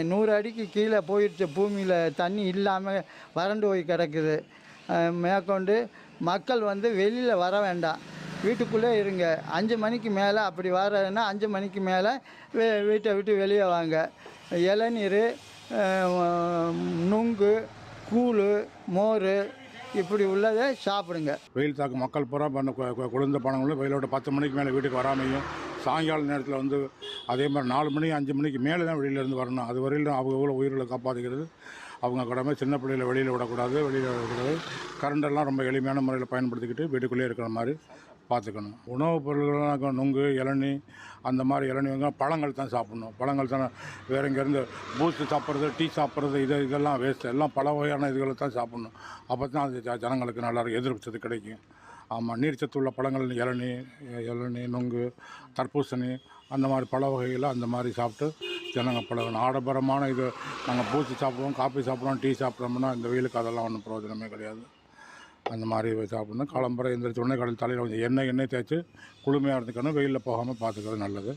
100 அடிக்கு கீழே போயிடுச்சு. பூமியில் தண்ணி இல்லாமல் வறண்டு போய் கிடக்குது. மேற்கொண்டு மக்கள் வெளியில் வர வேண்டாம், வீட்டுக்குள்ளே இருங்க. 5 மணிக்கு மேலே அப்படி வரன்னா 5 மணிக்கு மேலே வீட்டை விட்டு வெளியே வாங்க. இளநீர், நுங்கு, கூழ், மோர் இப்படி உள்ளதை சாப்பிடுங்க. வெயில் தாக்கு மக்கள் பூரா பண்ண குளிர்ந்த பானங்களும் வெயிலோட 10 மணிக்கு மேலே வீட்டுக்கு வராமையும், சாயங்கால நேரத்தில் அதே மாதிரி 4 மணி 5 மணிக்கு மேலே தான் வெளியிலேருந்து வரணும். அது வரையிலும் அவங்க உயிர்களை காப்பாற்றிக்கிறது அவங்க கடமை. சின்ன பிள்ளைகளை வெளியில் விடக்கூடாது. கரண்டெல்லாம் ரொம்ப எளிமையான முறையில் பயன்படுத்திக்கிட்டு வீட்டுக்குள்ளேயே இருக்கிற மாதிரி பார்த்துக்கணும். உணவுப் பொருள்கள்லாம் நுங்கு, இளநீ, அந்த மாதிரி இளநீ பழங்கள் தான் சாப்பிட்ணும். பழங்கள் தான். வேறு இங்கேருந்து பூஸ்ட் சாப்பிட்றது, டீ சாப்பிட்றது, இதெல்லாம் வேஸ்ட்டு. எல்லாம் பல வகையான இதுகளை தான் சாப்பிட்ணும். அப்போ தான் அது ஜனங்களுக்கு நல்லா எதிர்ப்பு சத்து கிடைக்கும். ஆமாம், நீர்ச்சத்து உள்ள பழங்கள் இளநீ, நுங்கு, தர்பூசணி, அந்த மாதிரி பழ வகைகளை அந்த மாதிரி சாப்பிட்டு ஜனங்கள் பழகணும். ஆடம்பரமான இது நாங்கள் பூஸ்ட் சாப்பிடுவோம், காஃபி சாப்பிடுவோம், டீ சாப்பிட்றோம்னா இந்த வெயிலுக்கு அதெல்லாம் ஒன்றும் பிரயோஜனமே கிடையாது. அந்த மாதிரி சாப்பிட்ணும். காலம்பரை எந்திரிச்ச உடனே தலையில் கொஞ்சம் எண்ணெய் தேய்ச்சி குளுமையாக இருந்துக்கணும். வெயிலில் போகாமல் பார்த்துக்கிறது நல்லது.